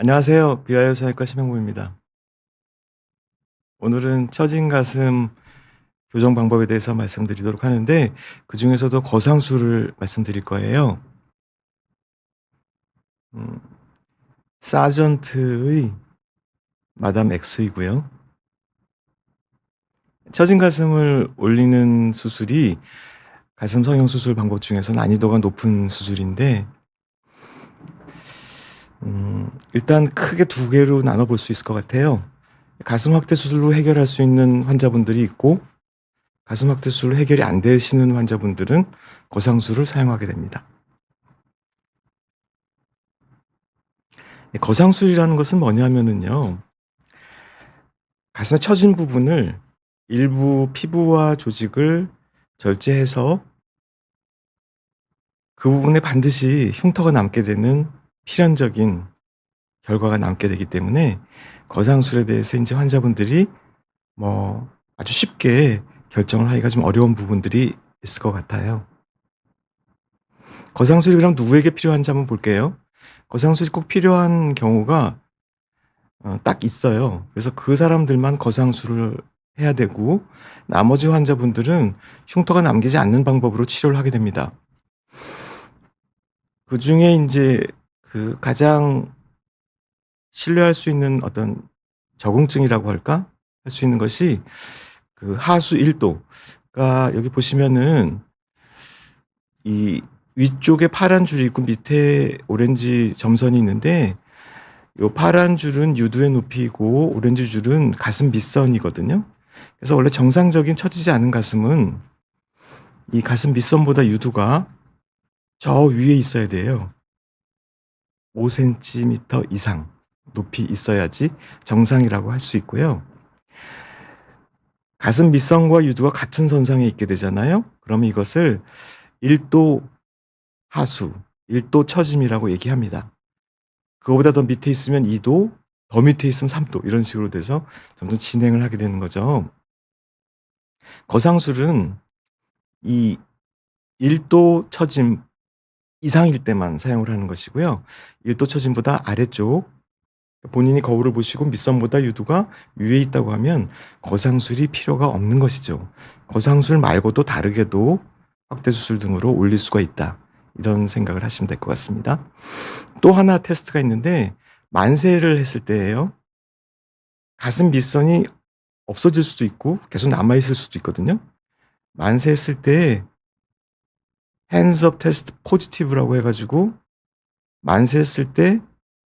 안녕하세요. 비하여 성형외과 심영구입니다. 오늘은 처진 가슴 교정 방법에 대해서 말씀드리도록 하는데 그중에서도 거상술을 말씀드릴 거예요. 음 사전트의 마담 X이고요. 처진 가슴을 올리는 수술이 가슴 성형 수술 방법 중에서 난이도가 높은 수술인데 일단 크게 두 개로 나눠 볼 수 있을 것 같아요. 가슴 확대 수술로 해결할 수 있는 환자분들이 있고 가슴 확대 수술로 해결이 안 되시는 환자분들은 거상술을 사용하게 됩니다. 거상술이라는 것은 뭐냐면은요. 가슴의 처진 부분을 일부 피부와 조직을 절제해서 그 부분에 반드시 흉터가 남게 되는 필연적인 결과가 남게 되기 때문에 거상술에 대해서 인제 환자분들이 뭐 아주 쉽게 결정을 하기가 좀 어려운 부분들이 있을 것 같아요. 거상술이 그럼 누구에게 필요한지 한번 볼게요. 거상술이 꼭 필요한 경우가 딱 있어요. 그래서 그 사람들만 거상술을 해야 되고 나머지 환자분들은 흉터가 남기지 않는 방법으로 치료를 하게 됩니다. 그중에 인제 그 가장 신뢰할 수 있는 어떤 적응증이라고 할까? 할 수 있는 것이 그 하수 1 도. 그러니까 여기 보시면은 이 위쪽에 파란 줄이 있고 밑에 오렌지 점선이 있는데 요 파란 줄은 유두의 높이고 오렌지 줄은 가슴 밑선이거든요. 그래서 원래 정상적인 처지지 않은 가슴은 이 가슴 밑선보다 유두가 저 위에 있어야 돼요. 5 센티미터 이상 높이 있어야지 정상이라고 할 수 있고요. 가슴 밑선과 유두가 같은 선상에 있게 되잖아요. 그러면 이것을 1 도 하수, 1 도 처짐이라고 얘기합니다. 그거보다 더 밑에 있으면 2 도, 더 밑에 있으면 3 도 이런 식으로 돼서 점점 진행을 하게 되는 거죠. 거상술은 이 1 도 처짐 이상일 때만 사용을 하는 것이고요. 1 도 처짐보다 아래쪽 본인이 거울을 보시고 밑선보다 유두가 위에 있다고 하면 거상술이 필요가 없는 것이죠. 거상술 말고도 다르게도 확대 수술 등으로 올릴 수가 있다. 이런 생각을 하시면 될 것 같습니다. 또 하나 테스트가 있는데 만세를 했을 때예요. 가슴 밑선이 없어질 수도 있고 계속 남아 있을 수도 있거든요. 만세했을 때 hands up test positive라고 해 가지고 만세했을 때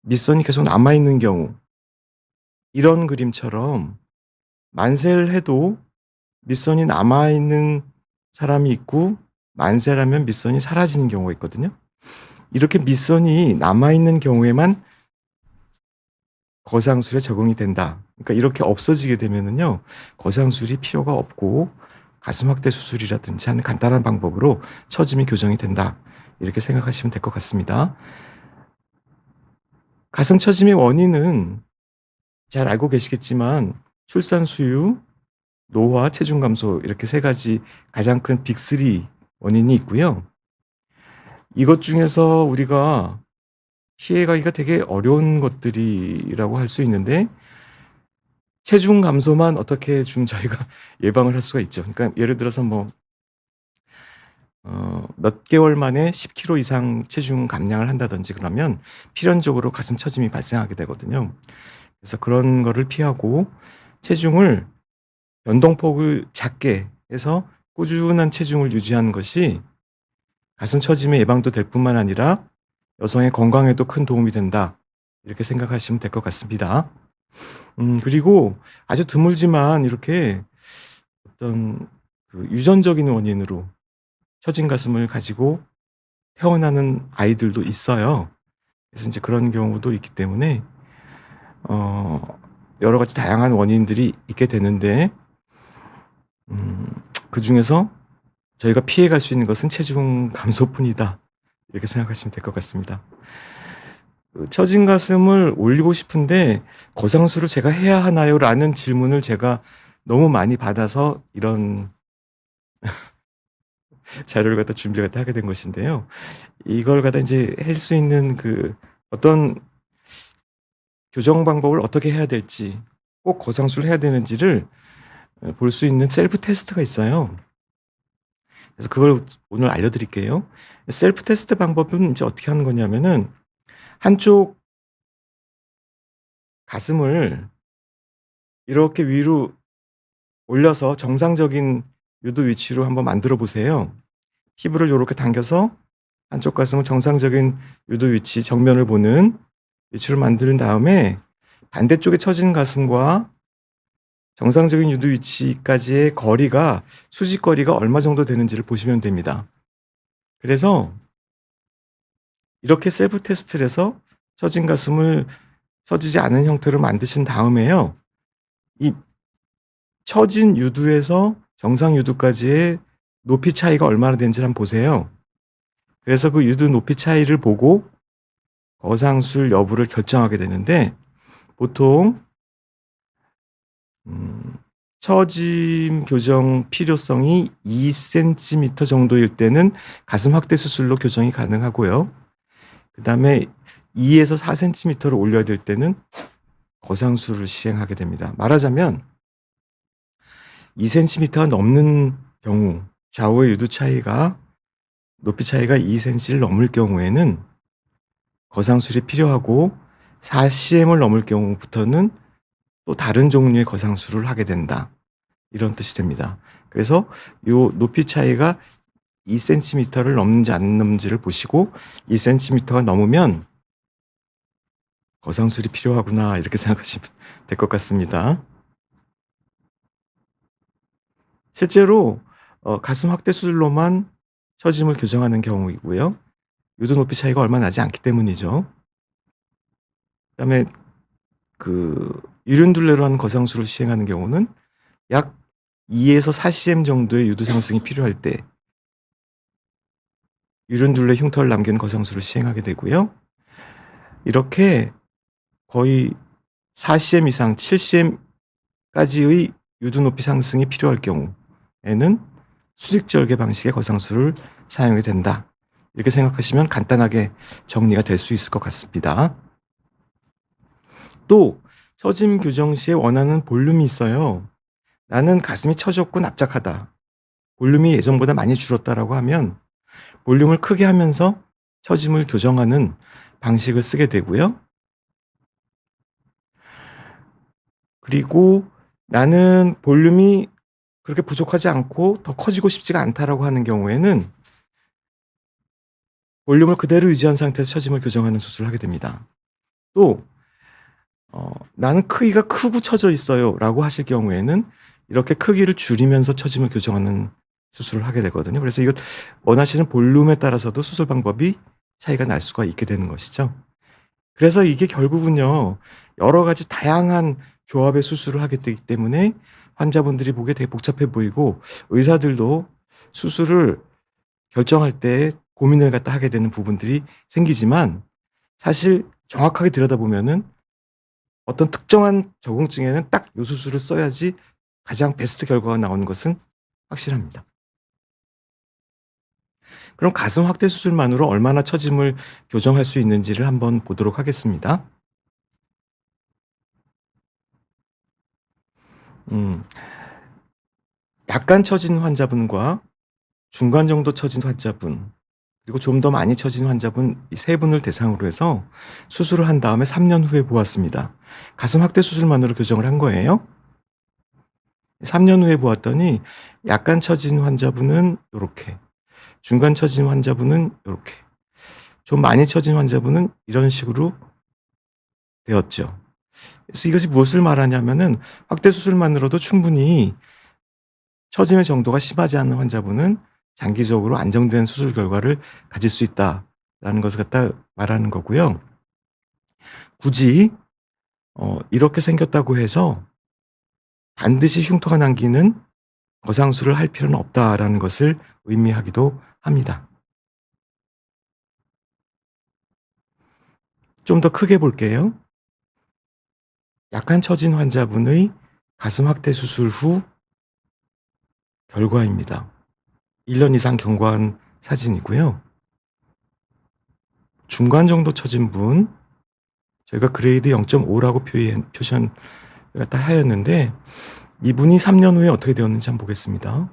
밑선이 계속 남아 있는 경우 이런 그림처럼 만세를 해도 밑선이 남아 있는 사람이 있고 만세라면 밑선이 사라지는 경우가 있거든요. 이렇게 밑선이 남아 있는 경우에만 거상술에 적용이 된다. 그러니까 이렇게 없어지게 되면은요. 거상술이 필요가 없고 가슴 확대 수술이라든지 하는 간단한 방법으로 처짐이 교정이 된다. 이렇게 생각하시면 될 것 같습니다. 가슴 처짐의 원인은 잘 알고 계시겠지만 출산 수유, 노화, 체중 감소 이렇게 세 가지 가장 큰 빅3 원인이 있고요. 이것 중에서 우리가 피해 가기가 되게 어려운 것들이라고 할 수 있는데 체중 감소만 어떻게 좀 저희가 예방을 할 수가 있죠. 그러니까 예를 들어서 뭐 몇 개월 만에 10 킬로 이상 체중 감량을 한다든지 그러면 필연적으로 가슴 처짐이 발생하게 되거든요. 그래서 그런 거를 피하고 체중을 변동폭을 작게 해서 꾸준한 체중을 유지하는 것이 가슴 처짐의 예방도 될 뿐만 아니라 여성의 건강에도 큰 도움이 된다. 이렇게 생각하시면 될 것 같습니다. 그리고 아주 드물지만 이렇게 어떤 그 유전적인 원인으로 처진 가슴을 가지고 태어나는 아이들도 있어요. 그래서 인제 그런 경우도 있기 때문에 어 여러 가지 다양한 원인들이 있게 되는데 음 그중에서 저희가 피해갈 수 있는 것은 '체중 감소뿐이다.' 이렇게 생각하시면 될 것 같습니다. 그 처진 가슴을 올리고 싶은데 "거상술을 제가 해야 하나요?"라는 질문을 제가 너무 많이 받아서 이런 자료를 갖다 준비를 갖다 하게 된 것인데요. 이걸 갖다 인제 할 수 있는 그 어떤 교정 방법을 어떻게 해야 될지, 꼭 거상술을 해야 되는지를 볼 수 있는 셀프 테스트가 있어요. 그래서 그걸 오늘 알려드릴게요. 셀프 테스트 방법은 이제 어떻게 하는 거냐면은 한쪽 가슴을 이렇게 위로 올려서 정상적인 유도 위치로 한번 만들어 보세요. 피부를 요렇게 당겨서 한쪽 가슴을 정상적인 유도 위치, 정면을 보는 위치로 만든 다음에 반대쪽에 처진 가슴과 정상적인 유도 위치까지의 거리가, 수직거리가 얼마 정도 되는지를 보시면 됩니다. 그래서 이렇게 셀프 테스트를 해서 처진 가슴을 처지지 않은 형태로 만드신 다음에요. 이 처진 유두에서 정상 유두까지의 높이 차이가 얼마나 되는지를 한번 보세요. 그래서 그 유두 높이 차이를 보고 거상술 여부를 결정하게 되는데, 보통 처짐 교정 필요성이 2cm 정도일 때는 가슴 확대 수술로 교정이 가능하고요. 그다음에 2에서 4cm를 올려야 될 때는 거상술을 시행하게 됩니다. 말하자면 2cm가 넘는 경우, 좌우의 유두 차이가, 높이 차이가 2cm를 넘을 경우에는 거상술이 필요하고, 4cm을 넘을 경우부터는 또 다른 종류의 거상술을 하게 된다, 이런 뜻이 됩니다. 그래서 요 높이 차이가 2cm를 넘는지 안 넘는지를 보시고 2cm가 넘으면 거상술이 필요하구나, 이렇게 생각하시면 될 것 같습니다. 실제로 가슴 확대 수술로만 처짐을 교정하는 경우이고요. 유두 높이 차이가 얼마 나지 않기 때문이죠. 그다음에 유륜둘레로 하는 거상술을 시행하는 경우는 약 2에서 4cm 정도의 유두 상승이 필요할 때 유륜둘레 흉터를 남기는 거상술을 시행하게 되고요. 이렇게 거의 4cm 이상, 7cm까지의 유두 높이 상승이 필요할 경우에는 수직절개 방식의 거상술을 사용하게 된다, 이렇게 생각하시면 간단하게 정리가 될 수 있을 것 같습니다. 또 처짐 교정 시에 원하는 볼륨이 있어요. 나는 가슴이 처졌고 납작하다, 볼륨이 예전보다 많이 줄었다라고 하면 볼륨을 크게 하면서 처짐을 교정하는 방식을 쓰게 되고요. 그리고 나는 볼륨이 그렇게 부족하지 않고 더 커지고 싶지가 않다라고 하는 경우에는 볼륨을 그대로 유지한 상태에서 처짐을 교정하는 수술을 하게 됩니다. 또 나는 크기가 크고 처져 있어요라고 하실 경우에는 이렇게 크기를 줄이면서 처짐을 교정하는 수술을 하게 되거든요. 그래서 이거 원하시는 볼륨에 따라서도 수술 방법이 차이가 날 수가 있게 되는 것이죠. 그래서 이게 결국은요, 여러 가지 다양한 조합의 수술을 하게 되기 때문에 환자분들이 보기에 되게 복잡해 보이고, 의사들도 수술을 결정할 때 고민을 갖다 하게 되는 부분들이 생기지만, 사실 정확하게 들여다보면은 어떤 특정한 적응증에는 딱 요 수술을 써야지 가장 베스트 결과가 나오는 것은 확실합니다. 그럼 가슴 확대 수술만으로 얼마나 처짐을 교정할 수 있는지를 한번 보도록 하겠습니다. 음. 약간 처진 환자분과 중간 정도 처진 환자분, 그리고 좀 더 많이 처진 환자분, 이 세 분을 대상으로 해서 수술을 한 다음에 3년 후에 보았습니다. 가슴 확대 수술만으로 교정을 한 거예요. 3년 후에 보았더니 약간 처진 환자분은 요렇게, 중간 처진 환자분은 요렇게, 좀 많이 처진 환자분은 이런 식으로 되었죠. 그래서 이것이 무엇을 말하냐면은 확대 수술만으로도 충분히 처짐의 정도가 심하지 않은 환자분은 장기적으로 안정된 수술 결과를 가질 수 있다라는 것을 갖다 말하는 거고요. 굳이 이렇게 생겼다고 해서 반드시 흉터가 남기는 거상술을 할 필요는 없다라는 것을 의미하기도 합니다. 좀 더 크게 볼게요. 약간 처진 환자분의 가슴 확대 수술 후 결과입니다. 1년 이상 경과한 사진이고요. 중간 정도 처진 분, 저희가 그레이드 0.5라고 표시한 갖다 하였는데 이분이 3년 후에 어떻게 되었는지 한번 보겠습니다.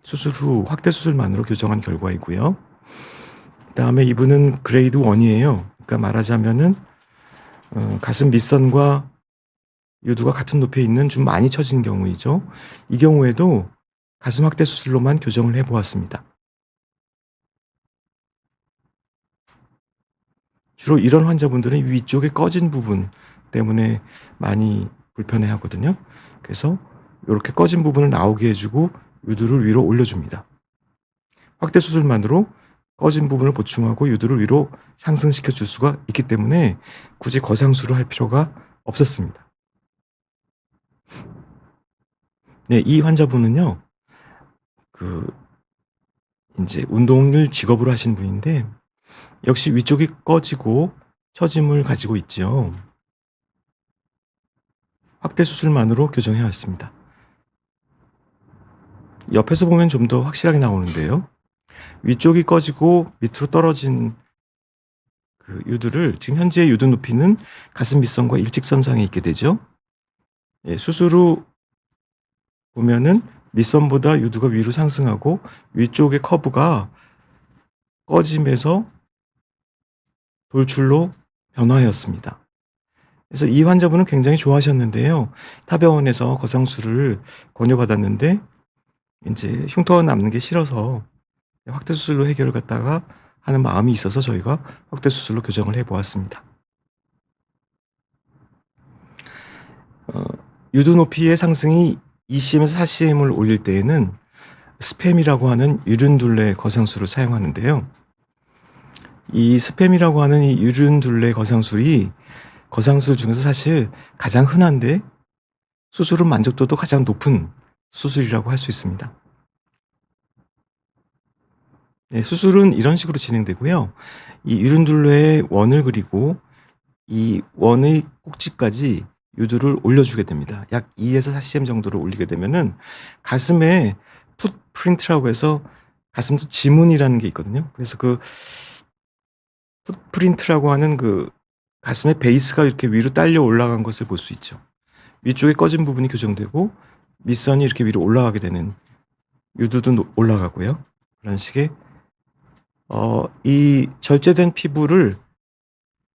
수술 후 확대 수술만으로 교정한 결과이고요. 그다음에 이분은 그레이드 1이에요. 그러니까 말하자면은 가슴 밑선과 유두가 같은 높이에 있는 좀 많이 처진 경우이죠. 이 경우에도 가슴 확대 수술로만 교정을 해 보았습니다. 주로 이런 환자분들은 위쪽에 꺼진 부분 때문에 많이 불편해 하거든요. 그래서 요렇게 꺼진 부분을 나오게 해 주고 유두를 위로 올려 줍니다. 확대 수술만으로 꺼진 부분을 보충하고 유두를 위로 상승시켜 줄 수가 있기 때문에 굳이 거상술을 할 필요가 없었습니다. 네, 이 환자분은요. 그 인제 운동을 직업으로 하시는 분인데 역시 위쪽이 꺼지고 처짐을 가지고 있지요. 확대 수술만으로 교정해 왔습니다. 옆에서 보면 좀 더 확실하게 나오는데요. 위쪽이 꺼지고 밑으로 떨어진 그 유두를 지금 현재의 유두 높이는 가슴 밑선과 일직선상에 있게 되죠. 예, 수술 후 보면은 밑선보다 유두가 위로 상승하고 위쪽의 커브가 꺼짐에서 돌출로 변화하였습니다. 그래서 이 환자분은 굉장히 좋아하셨는데요. 타 병원에서 거상술을 권유받았는데 인제 흉터가 남는 게 싫어서 확대 수술로 해결을 갖다가 하는 마음이 있어서 저희가 확대 수술로 교정을 해 보았습니다. 어 유두 높이의 상승이 2cm에서 4cm을 올릴 때에는 스팸이라고 하는 유륜둘레 거상술을 사용하는데요. 이 스팸이라고 하는 이 유륜둘레 거상술이 거상술 중에서 사실 가장 흔한데 수술 후 만족도도 가장 높은 수술이라고 할 수 있습니다. 네, 수술은 이런 식으로 진행되고요. 이 유륜둘레에 원을 그리고 이 원의 꼭지까지 유두를 올려주게 됩니다. 약 2에서 4cm 정도를 올리게 되면은 가슴에 풋프린트라고 해서 가슴 지문이라는 게 있거든요. 그래서 그 풋프린트라고 하는 그 가슴의 베이스가 이렇게 위로 딸려 올라간 것을 볼 수 있죠. 위쪽에 꺼진 부분이 교정되고 밑선이 이렇게 위로 올라가게 되는 유두도 올라가고요. 그런 식의 이 절제된 피부를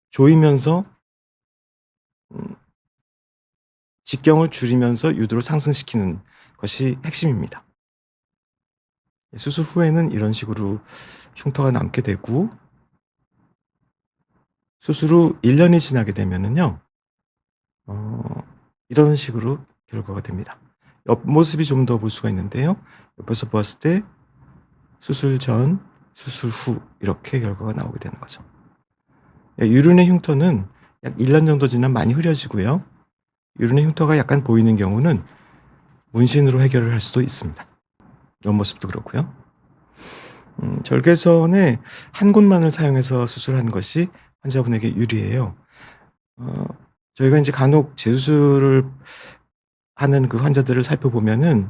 조이면서 직경을 줄이면서 유두를 상승시키는 것이 핵심입니다. 수술 후에는 이런 식으로 흉터가 남게 되고 수술 후 1년이 지나게 되면은요. 이런 식으로 결과가 됩니다. 옆모습이 좀 더 볼 수가 있는데요. 옆에서 보았을 때 수술 전, 수술 후 이렇게 결과가 나오게 되는 거죠. 예, 유륜의 흉터는 약 1년 정도 지나면 많이 흐려지고요. 유륜의 흉터가 약간 보이는 경우는 문신으로 해결을 할 수도 있습니다. 옆모습도 그렇고요. 절개선의 한 곳만을 사용해서 수술하는 것이 환자분에게 유리해요. 저희가 인제 간혹 재수술을 하는 그 환자들을 살펴보면은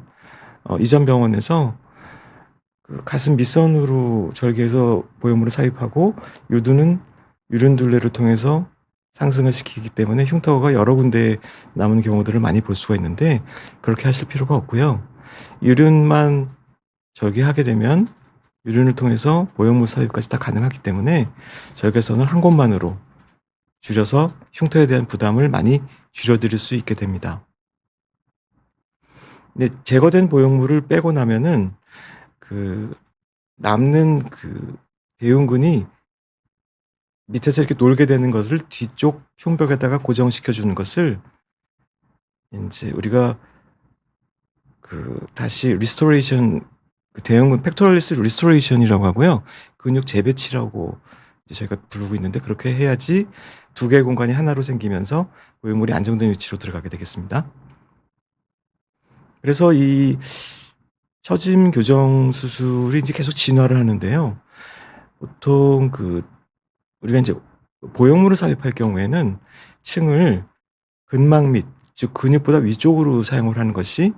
이전 병원에서 그 가슴 밑선으로 절개해서 보형물을 삽입하고 유두는 유륜둘레를 통해서 상승을 시키기 때문에 흉터가 여러 군데에 남은 경우들을 많이 볼 수가 있는데 그렇게 하실 필요가 없고요. 유륜만 절개하게 되면 유륜을 통해서 보형물 삽입까지 다 가능하기 때문에 절개선을 한 곳만으로 줄여서 흉터에 대한 부담을 많이 줄여드릴 수 있게 됩니다. 근데 제거된 보형물을 빼고 나면은 그 남는 그 대흉근이 밑에서 이렇게 놀게 되는 것을 뒤쪽 흉벽에다가 고정시켜 주는 것을 인제 우리가 그 다시 리스토레이션 그 대흉근 팩토럴리스 리스토레이션이라고 하고요. 근육 재배치라고 이제 저희가 부르고 있는데 그렇게 해야지 두 개의 공간이 하나로 생기면서 보형물이 안정된 위치로 들어가게 되겠습니다. 그래서 이 처짐 교정 수술이 인제 계속 진화를 하는데요. 보통 그 우리가 인제 보형물을 삽입할 경우에는 층을 근막 밑 즉 근육보다 위쪽으로 사용을 하는 것이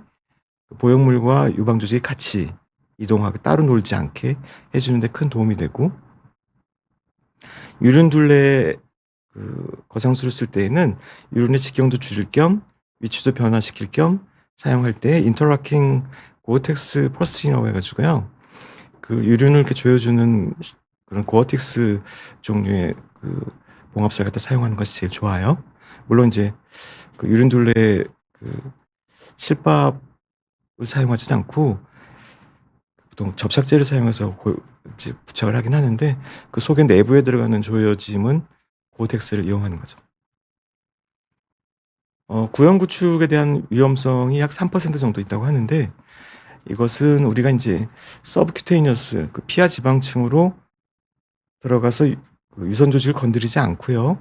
그 보형물과 유방 조직이 같이 이동하게 따로 놀지 않게 해 주는 데 큰 도움이 되고, 유륜둘레 거상수를 쓸 때에는 유륜의 직경도 줄일 겸 위치도 변화시킬 겸 사용할 때 인터라킹 고어텍스 퍼스트리너고 해 가지고요. 유륜을 이렇게 조여 주는 그런 고어텍스 종류의 봉합사를 갖다 사용하는 것이 제일 좋아요. 물론 이제 유륜둘레 실밥을 사용하지는 않고 보통 접착제를 사용해서 이제 부착을 하긴 하는데, 그 속에 내부에 들어가는 조여짐은 고어텍스를 이용하는 거죠. 구형 구축에 대한 위험성이 약 3% 정도 있다고 하는데, 이것은 우리가 이제 서브큐테이니어스 피하 지방층으로 들어가서 유선 조직을 건드리지 않고요.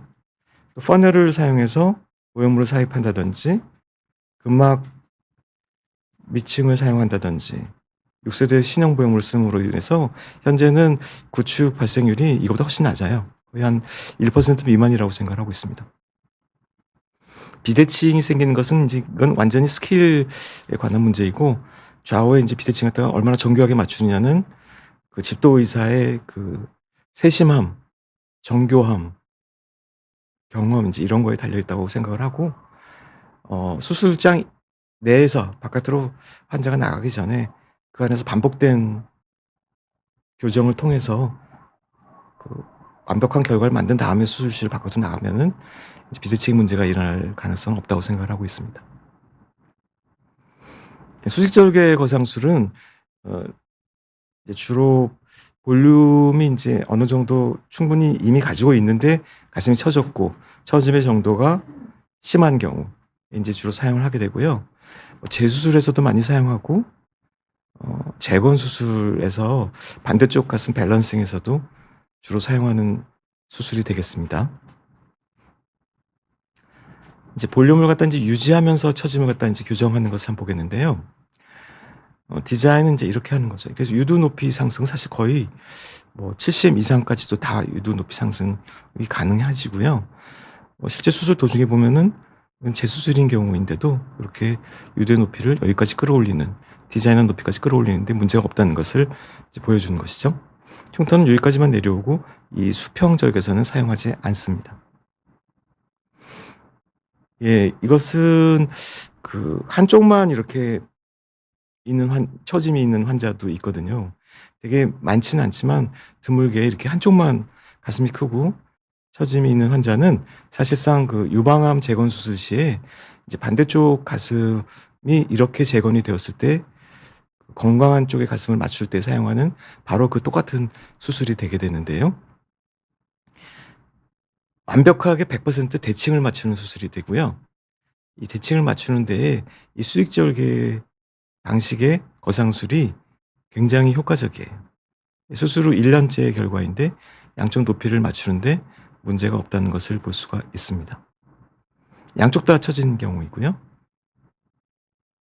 또 퍼널을 사용해서 오염물을 삽입한다든지 근막 미층을 사용한다든지 6세대 신형 보형물을 쓰므로 인해서 현재는 구축 발생률이 이거보다 훨씬 낮아요. 거의 한 1% 미만이라고 생각을 하고 있습니다. 비대칭이 생기는 것은 이제 이건 완전히 스킬에 관한 문제이고, 좌우에 이제 비대칭 갖다가 얼마나 정교하게 맞추느냐는 집도 의사의 세심함, 정교함, 경험 이제 이런 거에 달려 있다고 생각을 하고, 수술장 내에서 바깥으로 환자가 나가기 전에 그 안에서 반복된 교정을 통해서 완벽한 결과를 만든 다음에 수술실 밖으로 나가면은 이제 비대칭 문제가 일어날 가능성은 없다고 생각을 하고 있습니다. 수직절개 거상술은 이제 주로 볼륨이 이제 어느 정도 충분히 이미 가지고 있는데 가슴이 처졌고 처짐의 정도가 심한 경우 이제 주로 사용을 하게 되고요. 재수술에서도 많이 사용하고, 재건 수술에서 반대쪽 가슴 밸런싱에서도 주로 사용하는 수술이 되겠습니다. 이제 볼륨을 갖다 이제 유지하면서 처짐을 갖다 이제 교정하는 것을 한번 보겠는데요. 디자인은 이제 이렇게 하는 거죠. 그래서 유두 높이 상승 사실 거의 70 이상까지도 다 유두 높이 상승이 가능하지고요. 실제 수술 도중에 보면은 재수술인 경우인데도 이렇게 유두의 높이를 여기까지 끌어올리는, 디자인한 높이까지 끌어올리는데 문제가 없다는 것을 이제 보여주는 것이죠. 흉터는 여기까지만 내려오고 이 수평절개에서는 사용하지 않습니다. 예, 이것은 한쪽만 이렇게 있는 처짐이 있는 환자도 있거든요. 되게 많지는 않지만 드물게 이렇게 한쪽만 가슴이 크고 처짐이 있는 환자는 사실상 유방암 재건 수술 시에 이제 반대쪽 가슴이 이렇게 재건이 되었을 때 건강한 쪽의 가슴을 맞출 때 사용하는 바로 똑같은 수술이 되게 되는데요. 완벽하게 100% 대칭을 맞추는 수술이 되고요. 이 대칭을 맞추는 데에 이 수직절개 방식의 거상술이 굉장히 효과적이에요. 수술 후 1년째의 결과인데 양쪽 높이를 맞추는데 문제가 없다는 것을 볼 수가 있습니다. 양쪽 다 처진 경우이고요.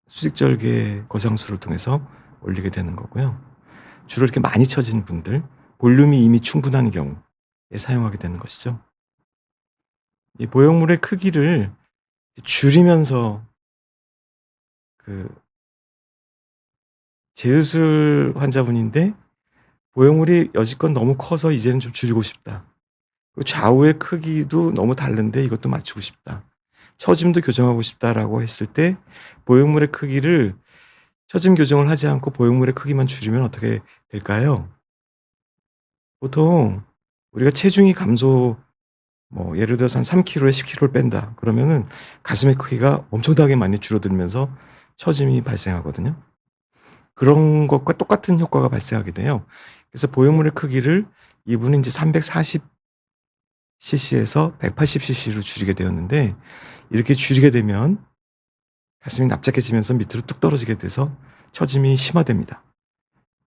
수직절개 거상술을 통해서 올리게 되는 거고요. 주로 이렇게 많이 처진 분들, 볼륨이 이미 충분한 경우에 사용하게 되는 것이죠. 이 보형물의 크기를 줄이면서 재수술 환자분인데 보형물이 여지껏 너무 커서 이제는 좀 줄이고 싶다. 그리고 좌우의 크기도 너무 다른데 이것도 맞추고 싶다. 처짐도 교정하고 싶다라고 했을 때 보형물의 크기를 처짐 교정을 하지 않고 보형물의 크기만 줄이면 어떻게 될까요? 보통 우리가 체중이 감소, 예를 들어서 한 3kg에 10kg를 뺀다. 그러면은 가슴의 크기가 엄청나게 많이 줄어들면서 처짐이 발생하거든요. 그런 것과 똑같은 효과가 발생하게 돼요. 그래서 보형물의 크기를 이분은 이제 340cc에서 180cc로 줄이게 되었는데, 이렇게 줄이게 되면 가슴이 납작해지면서 밑으로 뚝 떨어지게 돼서 처짐이 심화됩니다.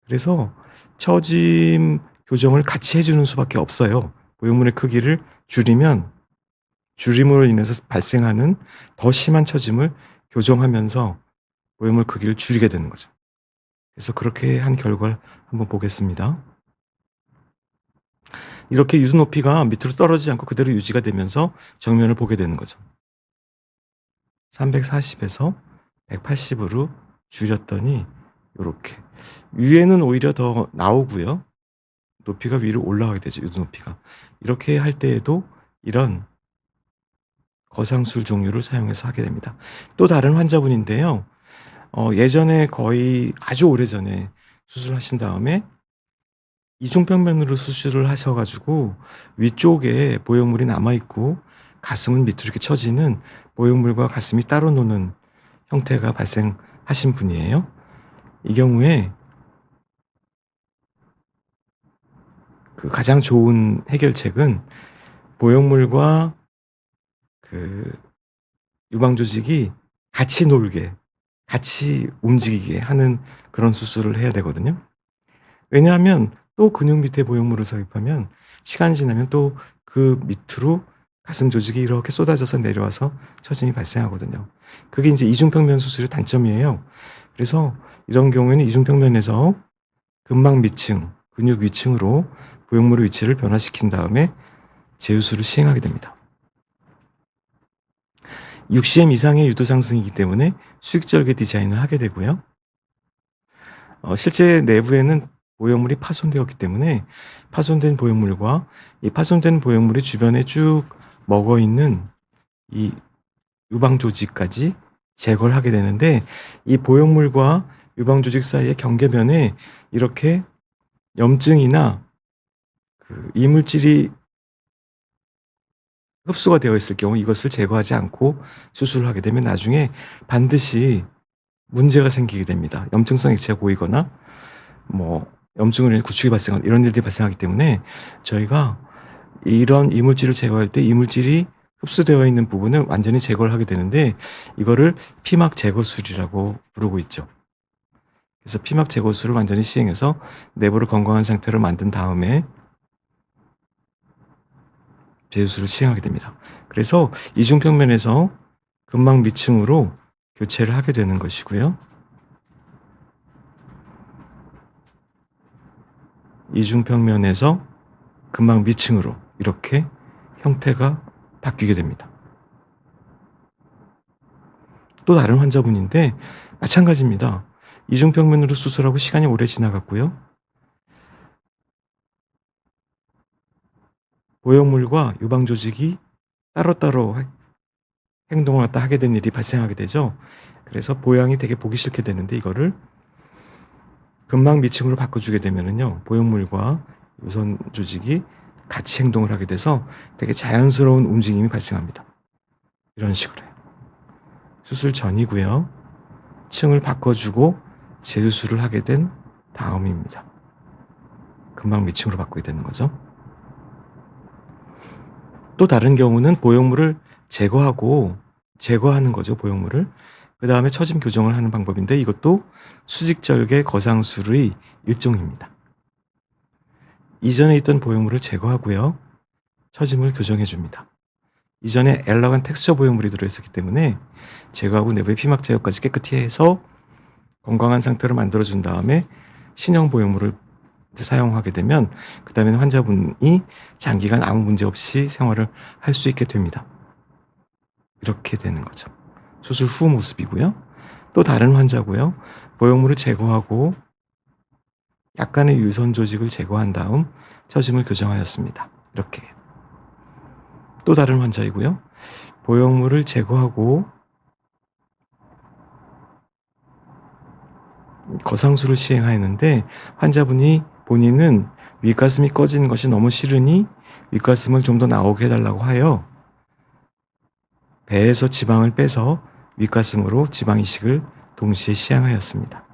그래서 처짐 교정을 같이 해주는 수밖에 없어요. 보형물의 크기를 줄이면 줄임으로 인해서 발생하는 더 심한 처짐을 교정하면서 보형물 크기를 줄이게 되는 거죠. 그래서 그렇게 한 결과를 한번 보겠습니다. 이렇게 유두 높이가 밑으로 떨어지지 않고 그대로 유지가 되면서 정면을 보게 되는 거죠. 340에서 180으로 줄였더니 요렇게. 위에는 오히려 더 나오고요. 높이가 위로 올라가게 되죠, 유두 높이가. 이렇게 할 때에도 이런 거상술 종류를 사용해서 하게 됩니다. 또 다른 환자분인데요. 예전에 거의 아주 오래전에 수술하신 다음에 이중평면으로 수술을 하셔 가지고 위쪽에 보형물이 남아 있고 가슴은 밑으로 이렇게 처지는 보형물과 가슴이 따로 노는 형태가 발생하신 분이에요. 이 경우에 그 가장 좋은 해결책은 보형물과 그 유방 조직이 같이 놀게, 같이 움직이게 하는 그런 수술을 해야 되거든요. 왜냐하면 또 근육 밑에 보형물을 삽입하면 시간이 지나면 또 그 밑으로 가슴 조직이 이렇게 쏟아져서 내려와서 처짐이 발생하거든요. 그게 인제 이중평면 수술의 단점이에요. 그래서 이런 경우에는 이중평면에서 근막 밑층, 근육 위층으로 보형물의 위치를 변화시킨 다음에 제우술을 시행하게 됩니다. 6cm 이상의 유도 상승이기 때문에 수직절개 디자인을 하게 되고요. 실제 내부에는 보형물이 파손되었기 때문에 파손된 보형물과 이 파손된 보형물이 주변에 쭉 먹어 있는 이 유방 조직까지 제거를 하게 되는데, 이 보형물과 유방 조직 사이의 경계면에 이렇게 염증이나 그 이물질이 흡수가 되어 있을 경우 이것을 제거하지 않고 수술을 하게 되면 나중에 반드시 문제가 생기게 됩니다. 염증성 액체가 고이거나 뭐 염증으로 인해 구축이 발생하는 이런 일들이 발생하기 때문에 저희가 이런 이물질을 제거할 때 이물질이 흡수되어 있는 부분을 완전히 제거를 하게 되는데, 이거를 피막 제거술이라고 부르고 있죠. 그래서 피막 제거술을 완전히 시행해서 내부를 건강한 상태로 만든 다음에 제수술을 시행하게 됩니다. 그래서 이중평면에서 근막 밑층으로 교체를 하게 되는 것이고요. 이중평면에서 근막 밑층으로 이렇게 형태가 바뀌게 됩니다. 또 다른 환자분인데 마찬가지입니다. 이중평면으로 수술하고 시간이 오래 지나갔고요. 보형물과 유방 조직이 따로따로 행동을 갖다 하게 된 일이 발생하게 되죠. 그래서 보양이 되게 보기 싫게 되는데, 이거를 근막 밑층으로 바꿔주게 되면은요, 보형물과 유선 조직이 같이 행동을 하게 돼서 되게 자연스러운 움직임이 발생합니다. 이런 식으로요. 수술 전이고요. 층을 바꿔주고 재수술을 하게 된 다음입니다. 근막 밑층으로 바꾸게 되는 거죠. 또 다른 경우는 보형물을 제거하는 거죠, 보형물을. 그 다음에 처짐 교정을 하는 방법인데, 이것도 수직절개 거상술의 일종입니다. 이전에 있던 보형물을 제거하고요. 처짐을 교정해 줍니다. 이전에 엘러간 텍스처 보형물이 들어있었기 때문에 제거하고 내부의 피막 제거까지 깨끗이 해서 건강한 상태로 만들어준 다음에 신형 보형물을 사용하게 되면 그 다음에는 환자분이 장기간 아무 문제 없이 생활을 할 수 있게 됩니다. 이렇게 되는 거죠. 수술 후 모습이고요. 또 다른 환자고요. 보형물을 제거하고 약간의 유선 조직을 제거한 다음 처짐을 교정하였습니다. 이렇게. 또 다른 환자이고요. 보형물을 제거하고 거상술을 시행하였는데, 환자분이 본인은 윗가슴이 꺼지는 것이 너무 싫으니 윗가슴을 좀 더 나오게 해달라고 하여 배에서 지방을 빼서 윗가슴으로 지방 이식을 동시에 시행하였습니다.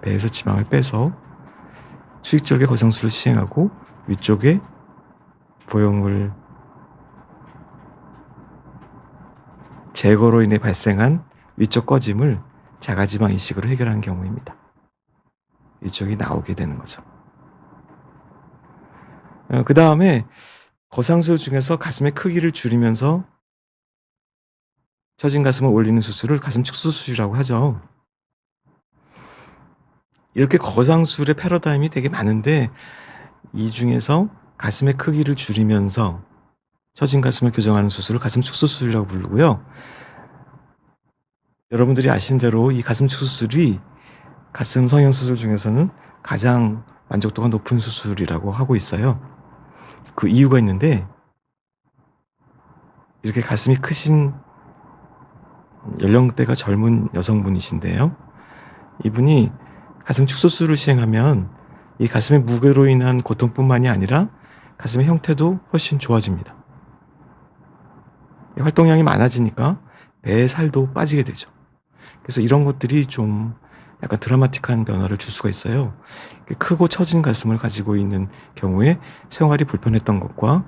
배에서 지방을 빼서 수직절개 거상술을 시행하고 위쪽에 보형물 제거로 인해 발생한 위쪽 꺼짐을 자가지방 이식으로 해결한 경우입니다. 이쪽이 나오게 되는 거죠. 그 다음에 거상술 중에서 가슴의 크기를 줄이면서 처진 가슴을 올리는 수술을 가슴 축소 수술이라고 하죠. 이렇게 거상술의 패러다임이 되게 많은데, 이 중에서 가슴의 크기를 줄이면서 처진 가슴을 교정하는 수술을 가슴 축소 수술이라고 부르고요. 여러분들이 아시는 대로 이 가슴 축소 수술이 가슴 성형 수술 중에서는 가장 만족도가 높은 수술이라고 하고 있어요. 그 이유가 있는데 이렇게 가슴이 크신 연령대가 젊은 여성분이신데요. 이분이 가슴 축소술을 시행하면 이 가슴의 무게로 인한 고통뿐만이 아니라 가슴의 형태도 훨씬 좋아집니다. 활동량이 많아지니까 배의 살도 빠지게 되죠. 그래서 이런 것들이 좀 약간 드라마틱한 변화를 줄 수가 있어요. 크고 처진 가슴을 가지고 있는 경우에 생활이 불편했던 것과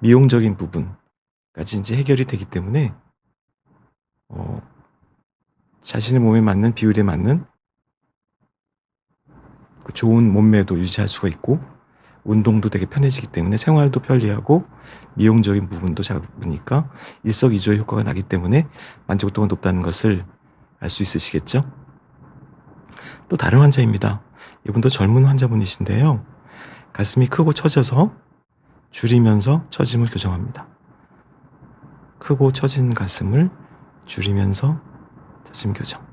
미용적인 부분까지 이제 해결이 되기 때문에 어, 자신의 몸에 맞는 비율에 맞는 그 좋은 몸매도 유지할 수가 있고 운동도 되게 편해지기 때문에 생활도 편리하고 미용적인 부분도 잡으니까 일석이조의 효과가 나기 때문에 만족도가 높다는 것을 알 수 있으시겠죠? 또 다른 환자입니다. 이분도 젊은 환자분이신데요. 가슴이 크고 처져서 줄이면서 처짐을 교정합니다. 크고 처진 가슴을 줄이면서 처짐 교정.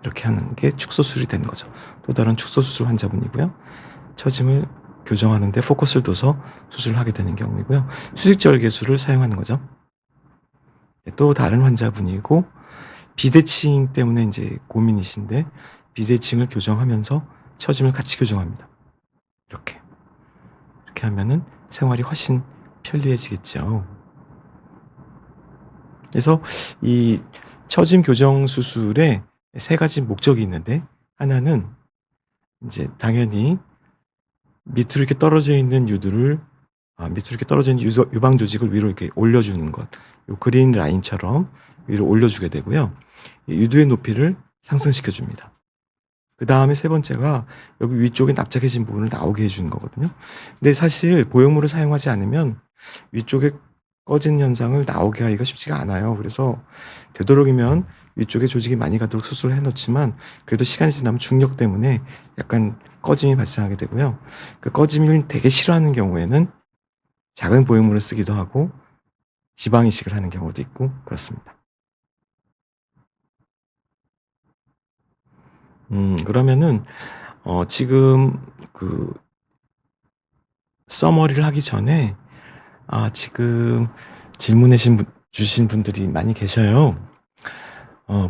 이렇게 하는 게 축소술이 되는 거죠. 또 다른 축소수술 환자분이고요. 처짐을 교정하는데 포커스를 둬서 수술을 하게 되는 경우이고요. 수직절개술을 사용하는 거죠. 또 다른 환자분이고 비대칭 때문에 이제 고민이신데 비대칭을 교정하면서 처짐을 같이 교정합니다. 이렇게 하면은 생활이 훨씬 편리해지겠죠. 그래서 이 처짐 교정 수술에 세 가지 목적이 있는데 하나는 이제 당연히 밑으로 이렇게 떨어져 있는 유두를 밑으로 이렇게 떨어져 있는 유방 조직을 위로 이렇게 올려주는 것. 요 그린 라인처럼 위로 올려주게 되고요. 유두의 높이를 상승시켜 줍니다. 그 다음에 세 번째가 여기 위쪽에 납작해진 부분을 나오게 해주는 거거든요. 근데 사실 보형물을 사용하지 않으면 위쪽에 꺼진 현상을 나오게 하기가 쉽지가 않아요. 그래서 되도록이면 위쪽에 조직이 많이 가도록 수술을 해놓지만 그래도 시간이 지나면 중력 때문에 약간 꺼짐이 발생하게 되고요. 그 꺼짐을 되게 싫어하는 경우에는 작은 보형물을 쓰기도 하고 지방 이식을 하는 경우도 있고 그렇습니다. 그러면은 지금 그 서머리를 하기 전에 지금 질문해 주신 분들이 많이 계셔요.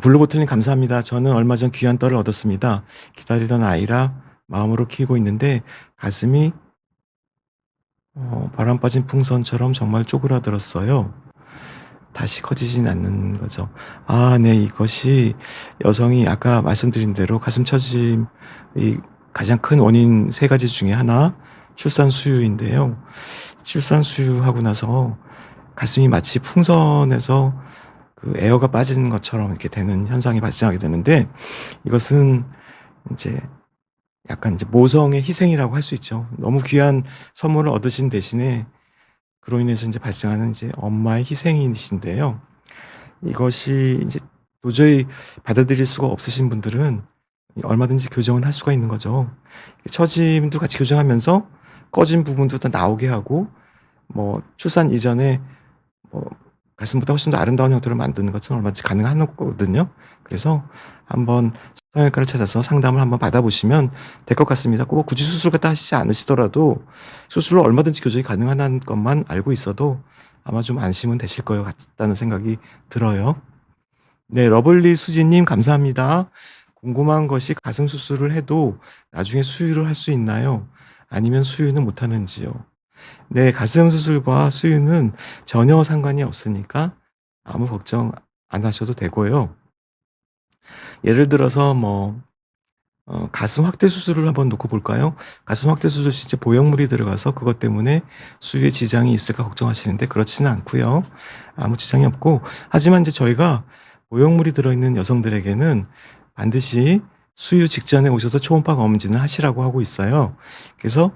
블루보틀님 감사합니다. 저는 얼마 전 귀한 딸을 얻었습니다. 기다리던 아이라 마음으로 키우고 있는데 가슴이 바람 빠진 풍선처럼 정말 쪼그라들었어요. 다시 커지진 않는 거죠. 네. 이것이 여성이 아까 말씀드린 대로 가슴 처짐이 가장 큰 원인 세 가지 중에 하나 출산 수유인데요. 출산 수유하고 나서 가슴이 마치 풍선에서 그 에어가 빠지는 것처럼 이렇게 되는 현상이 발생하게 되는데 이것은 이제 약간 이제 모성의 희생이라고 할 수 있죠. 너무 귀한 선물을 얻으신 대신에 그로 인해서 이제 발생하는 이제 엄마의 희생이신데요. 이것이 이제 도저히 받아들일 수가 없으신 분들은 얼마든지 교정을 할 수가 있는 거죠. 처짐도 같이 교정하면서 꺼진 부분도 다 나오게 하고 뭐 출산 이전에 뭐 가슴보다 훨씬 더 아름다운 형태로 만드는 것은 얼마든지 가능한 거거든요. 그래서 한번 성형외과를 찾아서 상담을 한번 받아보시면 될 것 같습니다. 꼭 굳이 수술 갖다 하시지 않으시더라도 수술로 얼마든지 교정이 가능한 것만 알고 있어도 아마 좀 안심은 되실 것 같다는 생각이 들어요. 네, 러블리 수지님 감사합니다. 궁금한 것이 가슴 수술을 해도 나중에 수유를 할 수 있나요? 아니면 수유는 못하는지요? 네, 가슴 수술과 수유는 전혀 상관이 없으니까 아무 걱정 안 하셔도 되고요. 예를 들어서 뭐 가슴 확대 수술을 한번 놓고 볼까요? 가슴 확대 수술 시 이제 보형물이 들어가서 그것 때문에 수유에 지장이 있을까 걱정하시는데 그렇지는 않고요. 아무 지장이 없고 하지만 이제 저희가 보형물이 들어있는 여성들에게는 반드시 수유 직전에 오셔서 초음파 검진을 하시라고 하고 있어요. 그래서